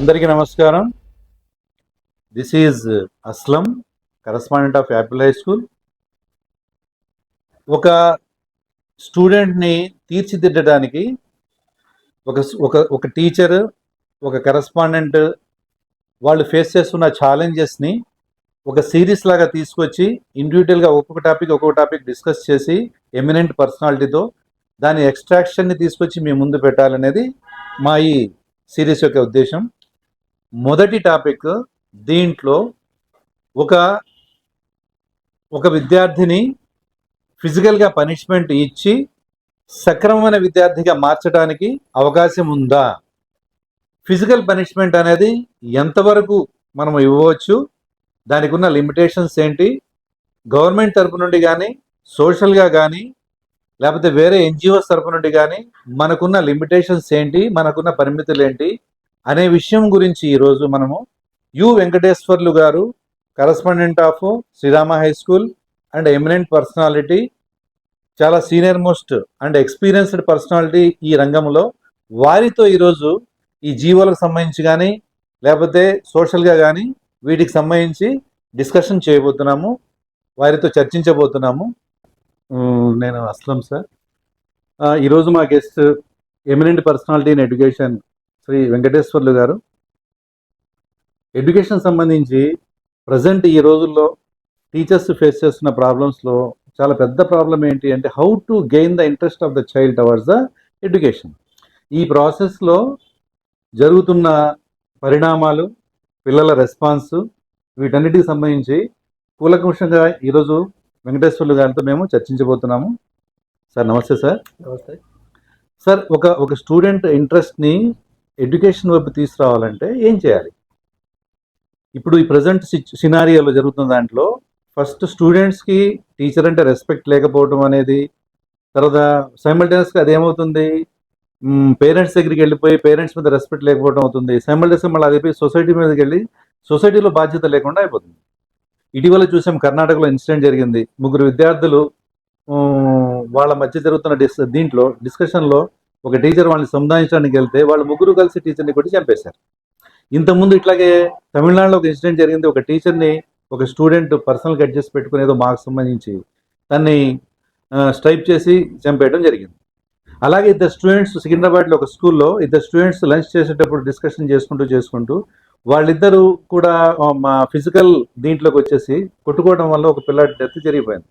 అందరికీ నమస్కారం. This is Aslam, correspondent of Apple high school. ఒక స్టూడెంట్ని తీర్చిదిద్దడానికి ఒక ఒక ఒక టీచర్, ఒక కరస్పాండెంట్ వాళ్ళు ఫేస్ చేస్తున్న ఛాలెంజెస్ని ఒక సిరీస్ లాగా తీసుకొచ్చి ఇండివిజువల్గా ఒక్కొక్క టాపిక్ డిస్కస్ చేసి ఎమినెంట్ పర్సనాలిటీతో దాని ఎక్స్ట్రాక్షన్ని తీసుకొచ్చి మీ ముందు పెట్టాలనేది మా ఈ సిరీస్ యొక్క ఉద్దేశం. మొదటి టాపిక్, దీంట్లో ఒక విద్యార్థిని ఫిజికల్గా పనిష్మెంట్ ఇచ్చి సక్రమమైన విద్యార్థిగా మార్చడానికి అవకాశం ఉందా? ఫిజికల్ పనిష్మెంట్ అనేది ఎంతవరకు మనం ఇవ్వవచ్చు, దానికి ఉన్న లిమిటేషన్స్ ఏంటి, గవర్నమెంట్ తరపు నుండి కానీ సోషల్గా కానీ లేకపోతే వేరే ఎన్జిఓస్ తరపు నుండి కానీ మనకున్న లిమిటేషన్స్ ఏంటి, మనకున్న పరిమితులు ఏంటి అనే విషయం గురించి ఈరోజు మనము యు వెంకటేశ్వర్లు గారు, correspondent of Srirama high school and eminent personality, చాలా senior most and experienced personality ఈ రంగంలో, వారితో ఈరోజు ఈ జీవోలకు సంబంధించి కానీ లేకపోతే సోషల్గా కానీ వీటికి సంబంధించి డిస్కషన్ చేయబోతున్నాము, వారితో చర్చించబోతున్నాము. నేను అస్లం సార్. ఈరోజు మా guest eminent personality in education Shri Venkateswarlu garu. Education సంబంధించి ప్రజెంట్ ఈ రోజుల్లో టీచర్స్ ఫేస్ చేస్తున్న ప్రాబ్లమ్స్లో చాలా పెద్ద ప్రాబ్లం ఏంటి అంటే how to gain the interest of the child towards the education. ఈ ప్రాసెస్లో జరుగుతున్న పరిణామాలు, పిల్లల రెస్పాన్స్, వీటన్నిటికి సంబంధించి కూలంకషంగా ఈరోజు వెంకటేశ్వర్లు గారితో మేము చర్చించబోతున్నాము. సార్ నమస్తే. సార్ నమస్తే సార్. ఒక స్టూడెంట్ ఇంట్రెస్ట్ని ఎడ్యుకేషన్ వైపు తీసుకురావాలంటే ఏం చేయాలి? ఇప్పుడు ఈ ప్రజెంట్ సినారియోలో జరుగుతున్న దాంట్లో ఫస్ట్ స్టూడెంట్స్కి టీచర్ అంటే రెస్పెక్ట్ లేకపోవడం అనేది, తర్వాత సైమల్టేనియస్గా అదేమవుతుంది, పేరెంట్స్ దగ్గరికి వెళ్ళిపోయి పేరెంట్స్ మీద రెస్పెక్ట్ లేకపోవడం అవుతుంది. సైమల్టేనియస్గా మళ్ళీ అది సొసైటీ మీదకి వెళ్ళి సొసైటీలో బాధ్యత లేకుండా అయిపోతుంది. ఇటీవల చూసాం, కర్ణాటకలో ఇన్సిడెంట్ జరిగింది. 3 విద్యార్థులు వాళ్ళ మధ్య జరుగుతున్న డిస్కషన్లో ఒక టీచర్ వాళ్ళని సంధానించడానికి వెళ్తే వాళ్ళు 3 కలిసి టీచర్ని కొట్టి చంపేశారు. ఇంతకుముందు ఇట్లాగే తమిళనాడులో ఒక ఇన్సిడెంట్ జరిగింది. ఒక టీచర్ని ఒక స్టూడెంట్ పర్సనల్ కట్ చేసి పెట్టుకుని ఏదో మార్క్స్ సంబంధించి తన్ని స్ట్రైప్ చేసి చంపేయడం జరిగింది. అలాగే 2 స్టూడెంట్స్ సికింద్రాబాద్లో ఒక స్కూల్లో 2 స్టూడెంట్స్ లంచ్ చేసేటప్పుడు డిస్కషన్ చేసుకుంటూ వాళ్ళిద్దరూ కూడా మా ఫిజికల్ దీంట్లోకి వచ్చేసి కొట్టుకోవడం వల్ల ఒక పిల్లాడి డెత్ జరిగిపోయింది.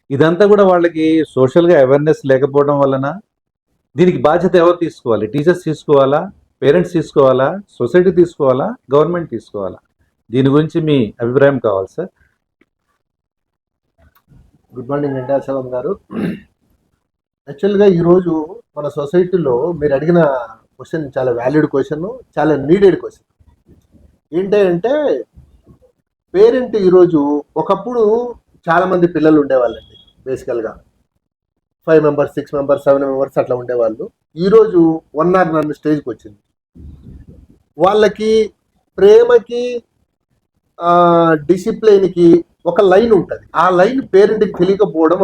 ఇదంతా కూడా వాళ్ళకి సోషల్గా అవేర్నెస్ లేకపోవడం వలన. దీనికి బాధ్యత ఎవరు తీసుకోవాలి? టీచర్స్ తీసుకోవాలా, పేరెంట్స్ తీసుకోవాలా, సొసైటీ తీసుకోవాలా, గవర్నమెంట్ తీసుకోవాలా? దీని గురించి మీ అభిప్రాయం కావాలి సార్. గుడ్ మార్నింగ్ వెంకటేశ్వరం గారు. యాక్చువల్గా ఈరోజు మన సొసైటీలో మీరు అడిగిన క్వశ్చన్ చాలా వ్యాలిడ్ క్వశ్చన్, చాలా నీడెడ్ క్వశ్చన్. ఏంటంటే పేరెంట్ ఈరోజు, ఒకప్పుడు చాలామంది పిల్లలు ఉండేవాళ్ళండి, బేసికల్గా 5 మెంబర్స్, 6 మెంబర్స్, 7 మెంబర్స్ అట్లా ఉండేవాళ్ళు. ఈరోజు 1 or 9 స్టేజ్కి వచ్చింది. వాళ్ళకి ప్రేమకి డిసిప్లిన్కి ఒక లైన్ ఉంటుంది. ఆ లైన్ పేరెంట్కి తెలియకపోవడం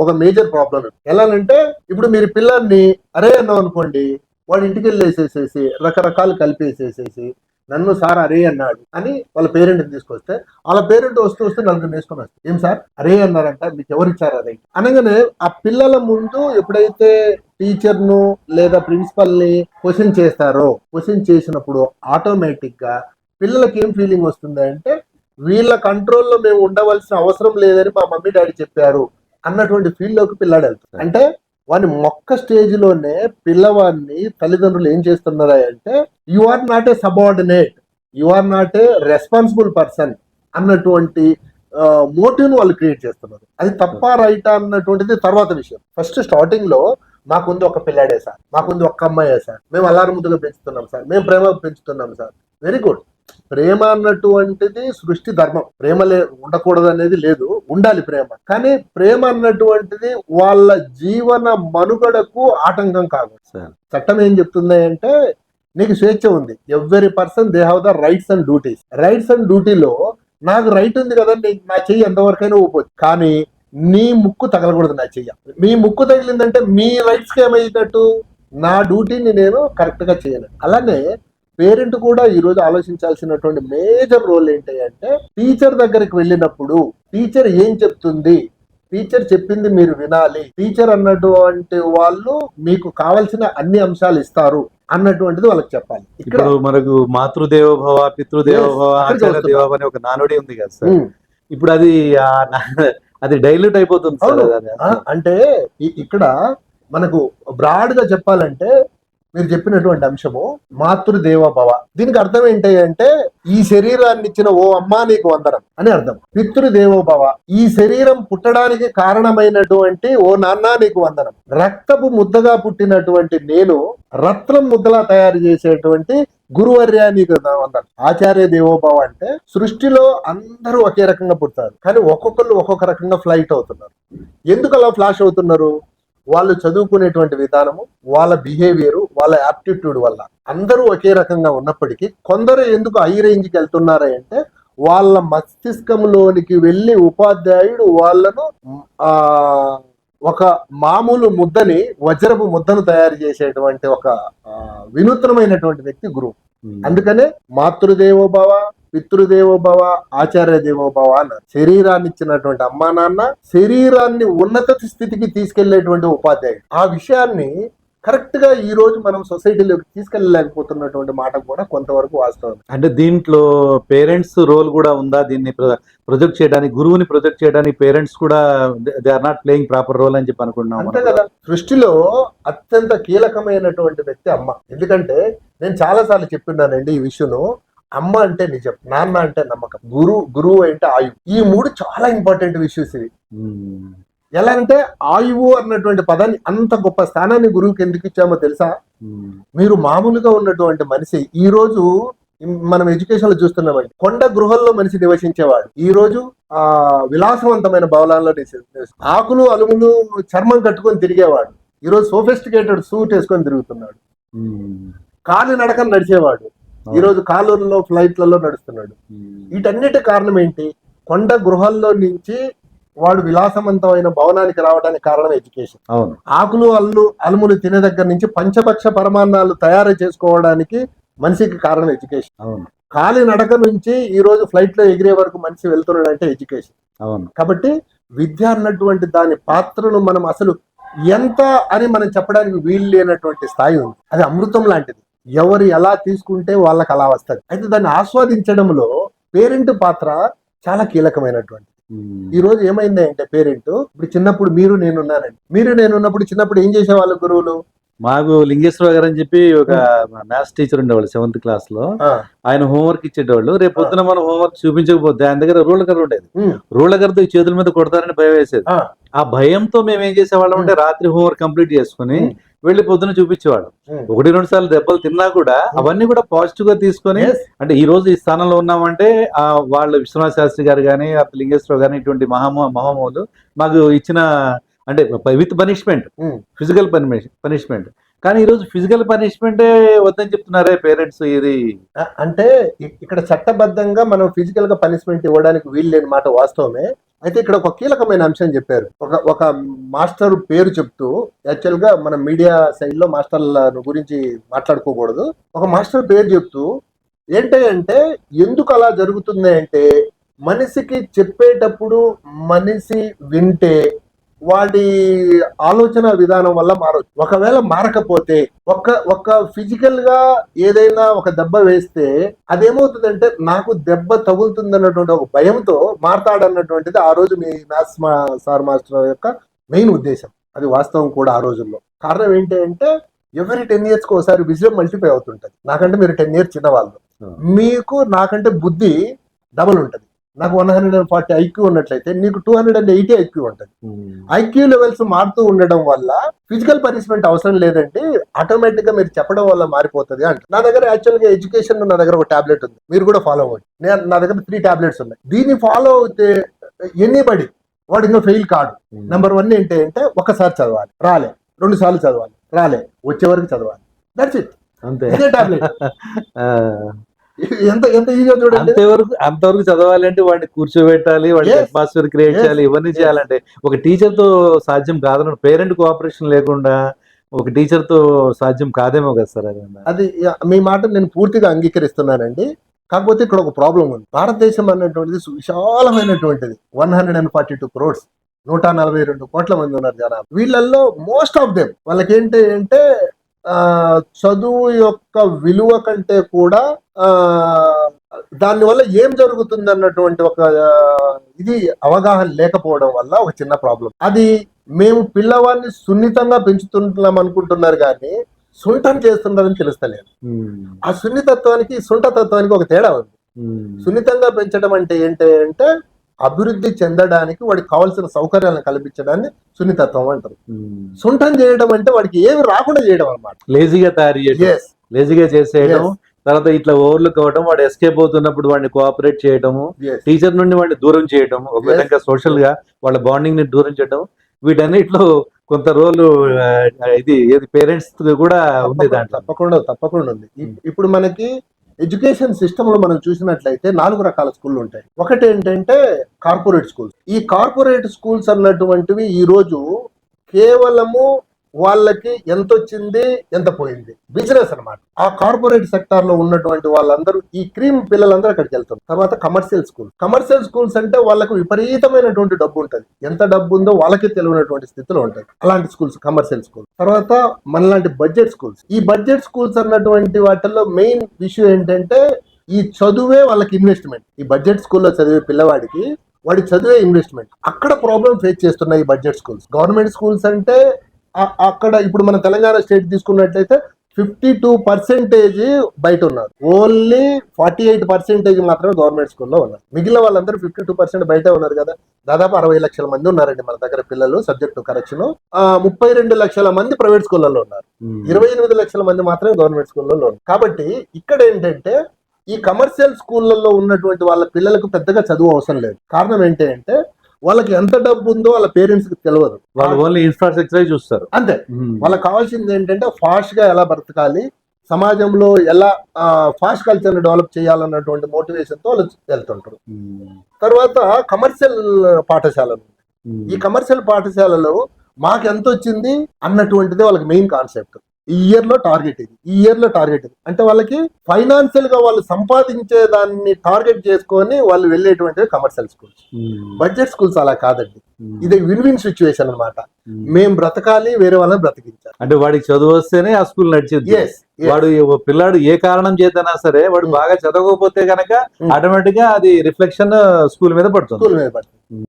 ఒక మేజర్ ప్రాబ్లం. ఎలా అంటే ఇప్పుడు మీరు పిల్లల్ని అరే అన్నాం అనుకోండి, వాడు ఇంటికి వెళ్ళేసేసేసి రకరకాలు కలిపేసేసేసి నన్ను సార్ అరే అన్నాడు అని వాళ్ళ పేరెంట్ని తీసుకొస్తే, వాళ్ళ పేరెంట్ వస్తే 4 నేర్చుకొని వస్తారు. ఏం సార్ అరే అన్నారంట, మీకు ఎవరు ఇచ్చారు అదే అనగానే ఆ పిల్లల ముందు ఎప్పుడైతే టీచర్ను లేదా ప్రిన్సిపల్ని క్వశ్చన్ చేస్తారో, క్వశ్చన్ చేసినప్పుడు ఆటోమేటిక్ గా పిల్లలకి ఏం ఫీలింగ్ వస్తుంది అంటే వీళ్ళ కంట్రోల్లో మేము ఉండవలసిన అవసరం లేదని మా మమ్మీ డాడీ చెప్పారు అన్నటువంటి ఫీల్ లోకి పిల్లాడు వెళ్తాడు. అంటే వాని మొక్క స్టేజ్ లోనే పిల్లవాడిని తల్లిదండ్రులు ఏం చేస్తున్నారా అంటే you are not a subordinate, you are not a responsible person అన్నటువంటి మోటివ్ ను వాళ్ళు క్రియేట్ చేస్తున్నారు. అది తప్ప రైటా అన్నటువంటిది తర్వాత విషయం. ఫస్ట్ స్టార్టింగ్ లో మాకుంది ఒక పిల్లాడే సార్, మాకుంది ఒక్క అమ్మాయే సార్, మేము అల్లారు ముద్దుగా పెంచుతున్నాం సార్, మేము ప్రేమ పెంచుతున్నాం సార్. Very good. ప్రేమ అన్నటువంటిది సృష్టి ధర్మం. ప్రేమ ఉండకూడదు అనేది లేదు, ఉండాలి ప్రేమ. కానీ ప్రేమ అన్నటువంటిది వాళ్ళ జీవన మనుగడకు ఆటంకం కాదు. చట్టం ఏం చెప్తుంది అంటే నీకు స్వేచ్ఛ ఉంది. Every person they have the rights and duties. Rights and డ్యూటీలో నాకు రైట్ ఉంది కదా, నా చెయ్యి ఎంతవరకైనా ఊపోవచ్చు, కానీ నీ ముక్కు తగలకూడదు నా చెయ్య. మీ ముక్కు తగిలిందంటే మీ రైట్స్కి ఏమైనట్టు, నా డ్యూటీని నేను కరెక్ట్ గా చేయను. అలానే పేరెంట్ కూడా ఈ రోజు ఆలోచించాల్సినటువంటి మేజర్ రోల్ ఏంటి అంటే, టీచర్ దగ్గరికి వెళ్ళినప్పుడు టీచర్ ఏం చెప్తుంది, టీచర్ చెప్పింది మీరు వినాలి, టీచర్ అన్నటువంటి వాళ్ళు మీకు కావాల్సిన అన్ని అంశాలు ఇస్తారు అన్నటువంటిది వాళ్ళకి చెప్పాలి. ఇక్కడ ఇప్పుడు మనకు మాతృదేవోభవ, పితృదేవోభవ, Yes, అక్కడికి ఆచార్య దేవోభవ అనే ఒక నానుడి ఉంది కదా సార్. ఉమ్, ఇప్పుడు అది డైల్యూట్ అయిపోతుంది సార్. అవును. అది. అంటే ఇక్కడ మనకు బ్రాడ్ గా చెప్పాలంటే మీరు చెప్పినటువంటి అంశము మాతృదేవోభవ, దీనికి అర్థం ఏంటి అంటే ఈ శరీరాన్ని ఇచ్చిన ఓ అమ్మా నీకు వందనం అని అర్థం. పితృదేవోభవ, ఈ శరీరం పుట్టడానికి కారణమైనటువంటి ఓ నాన్న నీకు వందనం. రక్తపు ముద్దగా పుట్టినటువంటి నేను రత్నం ముద్దలా తయారు చేసేటువంటి గురువర్య నీకు వందనం. ఆచార్య దేవోభవ అంటే సృష్టిలో అందరూ ఒకే రకంగా పుడతారు, కానీ ఒక్కొక్కరు ఒక్కొక్క రకంగా ఫ్లైట్ అవుతున్నారు. ఎందుకు అలా ఫ్లాష్ అవుతున్నారు? వాళ్ళు చదువుకునేటువంటి విధానము, వాళ్ళ బిహేవియర్, వాళ్ళ యాప్టిట్యూడ్ వల్ల అందరూ ఒకే రకంగా ఉన్నప్పటికీ కొందరు ఎందుకు హై రేంజ్కి వెళ్తున్నారా అంటే వాళ్ళ మస్తిష్కంలోనికి వెళ్ళి ఉపాధ్యాయుడు వాళ్ళను ఒక మామూలు ముద్దని వజ్రపు ముద్దను తయారు చేసేటువంటి ఒక వినూత్నమైనటువంటి వ్యక్తి గురువు. అందుకనే మాతృదేవోభవ, పితృదేవోభవ, ఆచార్య దేవోభవ అన్నారు. శరీరాన్ని ఇచ్చినటువంటి అమ్మా నాన్న, శరీరాన్ని ఉన్నత స్థితికి తీసుకెళ్లేటువంటి ఉపాధ్యాయుడు. ఆ విషయాన్ని కరెక్ట్ గా ఈ రోజు మనం సొసైటీలోకి తీసుకెళ్ళలేకపోతున్నటువంటి మాట కూడా కొంతవరకు వాస్తవం. అంటే దీంట్లో పేరెంట్స్ రోల్ కూడా ఉందా? దీన్ని ప్రొజెక్ట్ చేయడానికి, గురువుని ప్రొజెక్ట్ చేయడానికి పేరెంట్స్ కూడా they are not playing proper role అని చెప్పి అనుకుంటున్నాం అంతే కదా. సృష్టిలో అత్యంత కీలకమైనటువంటి వ్యక్తి అమ్మ. ఎందుకంటే నేను చాలా సార్లు చెప్తున్నానండి ఈ విషయం. అమ్మ అంటే నిజం, నాన్న అంటే నమ్మకం, గురువు అంటే ఆయువు. ఈ మూడు చాలా ఇంపార్టెంట్ ఇష్యూస్ ఇవి. ఎలా అంటే ఆయువు అన్నటువంటి పదాన్ని, అంత గొప్ప స్థానాన్ని గురువుకి ఎందుకు ఇచ్చామో తెలుసా? మీరు మామూలుగా ఉన్నటువంటి మనిషి ఈ రోజు మనం ఎడ్యుకేషన్ లో చూస్తున్నామండి, కొండ గృహంలో మనిషి నివసించేవాడు ఈ రోజు విలాసవంతమైన భవనాల్లో ఆకులు అలుములు చర్మం కట్టుకొని తిరిగేవాడు ఈ రోజు సోఫిస్టికేటెడ్ సూట్ వేసుకొని తిరుగుతున్నాడు. కాలి నడకని నడిచేవాడు ఈ రోజు కాలువల్లో ఫ్లైట్లలో నడుస్తున్నాడు. వీటన్నిటి కారణం ఏంటి? కొండ గృహాల్లో నుంచి వాడు విలాసవంతమైన భవనానికి రావడానికి కారణం ఎడ్యుకేషన్. ఆకులు అలుములు తినే దగ్గర నుంచి పంచపక్ష పరమాన్నాలు తయారు చేసుకోవడానికి మనిషికి కారణం ఎడ్యుకేషన్. కాలి నడక నుంచి ఈ రోజు ఫ్లైట్ లో ఎగిరే వరకు మనిషి వెళ్తున్నాడు అంటే ఎడ్యుకేషన్. కాబట్టి విద్య అన్నటువంటి దాని పాత్రను మనం అసలు ఎంత అని మనం చెప్పడానికి వీలు లేనటువంటి స్థాయి ఉంది. అది అమృతం లాంటిది, ఎవరు ఎలా తీసుకుంటే వాళ్ళకి అలా వస్తుంది. అయితే దాన్ని ఆస్వాదించడంలో పేరెంట్ పాత్ర చాలా కీలకమైనటువంటి. ఈ రోజు ఏమైంది అంటే పేరెంట్, ఇప్పుడు చిన్నప్పుడు మీరు నేనున్నప్పుడు చిన్నప్పుడు ఏం చేసేవాళ్ళు గురువులు? మాకు లింగేశ్వర గారు అని చెప్పి ఒక మ్యాథ్స్ టీచర్ ఉండేవాళ్ళు 7th క్లాస్ లో. ఆయన హోంవర్క్ ఇచ్చేటవాళ్ళు. రేపు పొద్దున మనం హోంవర్క్ చూపించకపోతే ఆయన దగ్గర రూలర్ ఉండేది, రూలర్తో ఈ చేతుల మీద కొడతారని భయం వేసేది. ఆ భయంతో మేము ఏం చేసేవాళ్ళం అంటే రాత్రి హోంవర్క్ కంప్లీట్ చేసుకుని వెళ్లి పొద్దున చూపించేవాడు. 1-2 సార్లు దెబ్బలు తిన్నా కూడా అవన్నీ కూడా పాజిటివ్ గా తీసుకొని, అంటే ఈ రోజు ఈ స్థానంలో ఉన్నామంటే వాళ్ళు విశ్వనాథ శాస్త్రి గారు కానీ, లింగేశ్వర గానీ, ఇటువంటి మహామహులు మాకు ఇచ్చిన, అంటే విత్ పనిష్మెంట్, ఫిజికల్ పనిష్మెంట్. కానీ ఈ రోజు ఫిజికల్ పనిష్మెంటే వద్దని చెప్తున్నారే పేరెంట్స్. ఇది అంటే ఇక్కడ చట్టబద్ధంగా మనం ఫిజికల్ గా పనిష్మెంట్ ఇవ్వడానికి వీలు లేని మాట వాస్తవమే. అయితే ఇక్కడ ఒక కీలకమైన అంశం చెప్పారు. ఒక మాస్టర్ పేరు చెప్తూ, యాక్చువల్ గా మనం మీడియా సైడ్ లో మాస్టర్ల గురించి మాట్లాడుకోకూడదు. ఒక మాస్టర్ పేరు చెప్తూ ఏంటంటే ఎందుకు అలా జరుగుతుంది అంటే, మనిషికి చెప్పేటప్పుడు మనిషి వింటే వాడి ఆలోచన విధానం వల్ల మారచ్చు. ఒకవేళ మారకపోతే ఒక ఫిజికల్ గా ఏదైనా ఒక దెబ్బ వేస్తే అదేమవుతుందంటే నాకు దెబ్బ తగులుతుంది అన్నటువంటి ఒక భయంతో మారతాడన్నటువంటిది ఆ రోజు మీ మ్యాథ్స్ సార్ మాస్టర్ యొక్క మెయిన్ ఉద్దేశం. అది వాస్తవం కూడా ఆ రోజుల్లో. కారణం ఏంటి అంటే ఎవరి 10 years కి ఒకసారి విజయం మల్టిప్లై అవుతుంటది. నాకంటే మీరు 10 years చిన్నవాళ్ళు, మీకు నాకంటే బుద్ధి డబుల్ ఉంటది. నాకు 140 IQ ఉన్నట్లయితే నీకు 280 IQ ఉంటుంది. IQ లెవెల్స్ మారుతూ ఉండడం వల్ల ఫిజికల్ పనిష్మెంట్ అవసరం లేదండి, ఆటోమేటిక్ గా మీరు చెప్పడం వల్ల మారిపోతుంది అంట. నా దగ్గర యాక్చువల్ గా ఎడ్యుకేషన్ నా దగ్గర ఒక టాబ్లెట్ ఉంది, మీరు కూడా ఫాలో అవ్వండి. నా దగ్గర 3 tablets ఉన్నాయి. దీన్ని ఫాలో అవుతే ఎనీబడి వాడు ఇంకా ఫెయిల్ కాడు. నెంబర్ 1 ఏంటి అంటే ఒకసారి చదవాలి, రాలే, 2 సార్లు చదవాలి, రాలే, వచ్చే వరకు చదవాలి. దట్స్ ఇట్, అంతే. ఇదే టాబ్లెట్. ఎంత ఈజీగా చూడండి. అంతవరకు చదవాలి అంటే వాడిని కూర్చోబెట్టాలి, వాడి అట్మాస్ఫియర్ క్రియేట్ చేయాలి, ఇవన్నీ చేయాలంటే ఒక టీచర్ తో సాధ్యం కాదు. పేరెంట్ కోఆపరేషన్ లేకుండా ఒక టీచర్ తో సాధ్యం కాదేమో కదా సార్ అది. అది మీ మాట నేను పూర్తిగా అంగీకరిస్తున్నానండి. కాకపోతే ఇక్కడ ఒక ప్రాబ్లం ఉంది. భారతదేశం అన్నటువంటిది విశాలమైనటువంటిది. 142 crores, 142 కోట్ల మంది ఉన్నారు జనాభా. వీళ్ళల్లో మోస్ట్ ఆఫ్ దెమ్ వాళ్ళకి ఏంటి అంటే చదువు యొక్క విలువ కంటే కూడా దానివల్ల ఏం జరుగుతుంది అన్నటువంటి ఒక ఇది అవగాహన లేకపోవడం వల్ల ఒక చిన్న ప్రాబ్లం. అది మేము పిల్లవాడిని సున్నితంగా పెంచుతున్నాం అనుకుంటున్నారు కానీ సుంఠం చేస్తున్నారని తెలుస్తలేదు. ఆ సున్నితత్వానికి సుంఠతత్వానికి ఒక తేడా ఉంది. సున్నితంగా పెంచడం అంటే ఏంటి అంటే అభివృద్ధి చెందడానికి వాడికి కావాల్సిన సౌకర్యాలను కల్పించడాన్ని సున్నితత్వం అంటారు. సుంఠం చేయడం అంటే వాడికి ఏమి రాకుండా చేయడం అన్నమాట. లేజీగా తయారు చేయడం, లేజీగా చేసేయడం, తర్వాత ఇట్లా ఓవర్లుక్ అవ్వడం, వాడు ఎస్కేప్ అవుతున్నప్పుడు వాడిని కోఆపరేట్ చేయడము, టీచర్ నుండి వాడిని దూరం చేయడం, ఒక విధంగా సోషల్ గా వాళ్ళ బాండింగ్ ని దూరం చేయడం, వీటన్నిటిలో కొంత రోలు ఇది పేరెంట్స్ కూడా ఉంది దాంట్లో. తప్పకుండా ఉంది. ఇప్పుడు మనకి ఎడ్యుకేషన్ సిస్టమ్ లో మనం చూసినట్లయితే 4 రకాల స్కూళ్ళు ఉంటాయి. ఒకటి ఏంటంటే కార్పొరేట్ స్కూల్స్. ఈ కార్పొరేట్ స్కూల్స్ అన్నటువంటివి ఈ రోజు కేవలము వాళ్ళకి ఎంత వచ్చింది ఎంత పోయింది బిజినెస్ అన్నమాట. ఆ కార్పొరేట్ సెక్టార్ లో ఉన్నటువంటి వాళ్ళందరూ ఈ క్రీమ్ పిల్లలందరూ అక్కడికి వెళ్తారు. తర్వాత కమర్షియల్ స్కూల్స్ అంటే వాళ్ళకు విపరీతమైనటువంటి డబ్బు ఉంటుంది. ఎంత డబ్బు ఉందో వాళ్ళకి తెలియనటువంటి స్థితిలో ఉంటుంది అలాంటి స్కూల్స్, కమర్షియల్ స్కూల్స్. తర్వాత మనలాంటి బడ్జెట్ స్కూల్స్. ఈ బడ్జెట్ స్కూల్స్ అన్నటువంటి వాటిల్లో మెయిన్ విషయం ఏంటంటే ఈ చదువే వాళ్ళకి ఇన్వెస్ట్మెంట్. ఈ బడ్జెట్ స్కూల్లో చదివే పిల్లవాడికి వాడి చదివే ఇన్వెస్ట్మెంట్. అక్కడ ప్రాబ్లం ఫేస్ చేస్తున్నాయి ఈ బడ్జెట్ స్కూల్స్. గవర్నమెంట్ స్కూల్స్ అంటే అక్కడ ఇప్పుడు మన తెలంగాణ స్టేట్ తీసుకున్నట్లయితే 52% బయట ఉన్నారు. ఓన్లీ 48% మాత్రమే గవర్నమెంట్ స్కూల్లో ఉన్నారు. మిగిలిన వాళ్ళందరూ 52% బయట ఉన్నారు కదా. దాదాపు 60 లక్షల మంది ఉన్నారండి మన దగ్గర పిల్లలు సబ్జెక్టు కరెక్షన్. 32 లక్షల మంది ప్రైవేట్ స్కూళ్ళలో ఉన్నారు. 28 లక్షల మంది మాత్రమే గవర్నమెంట్ స్కూళ్ళలో ఉన్నారు. కాబట్టి ఇక్కడ ఏంటంటే ఈ కమర్షియల్ స్కూళ్ళల్లో ఉన్నటువంటి వాళ్ళ పిల్లలకు పెద్దగా చదువు అవసరం లేదు. కారణం ఏంటి అంటే వాళ్ళకి ఎంత డబ్బు ఉందో వాళ్ళ పేరెంట్స్ కి తెలియదు. వాళ్ళు ఓన్లీ ఇన్ఫ్రాస్ట్రక్చర్ చూస్తారు అంతే. వాళ్ళకి కావాల్సింది ఏంటంటే ఫాస్ట్ గా ఎలా బ్రతకాలి, సమాజంలో ఎలా ఫాస్ట్ కల్చర్ ని డెవలప్ చేయాలన్నటువంటి మోటివేషన్ తో వాళ్ళు వెళ్తుంటారు. తర్వాత కమర్షియల్ పాఠశాలలు. ఈ కమర్షియల్ పాఠశాలలో మాకు ఎంత వచ్చింది అన్నటువంటిది వాళ్ళకి మెయిన్ కాన్సెప్ట్. ఈ ఇయర్ లో టార్గెట్ ఇది అంటే వాళ్ళకి ఫైనాన్షియల్ గా వాళ్ళు సంపాదించే దాన్ని టార్గెట్ చేసుకొని వాళ్ళు వెళ్ళేటువంటివి కమర్షియల్ స్కూల్స్. బడ్జెట్ స్కూల్స్ అలా కాదండి. ఇది విన్ విన్ సిచ్యువేషన్ అన్నమాట. మేము బ్రతకాలి, వేరే వాళ్ళని బ్రతికించాలి. అంటే వాడికి చదువు వస్తేనే ఆ స్కూల్ నడిచింది. వాడు పిల్లాడు ఏ కారణం చేతనా సరే వాడు బాగా చదవకపోతే గనక ఆటోమేటిక్ గా అది రిఫ్లెక్షన్ స్కూల్ మీద పడుతుంది.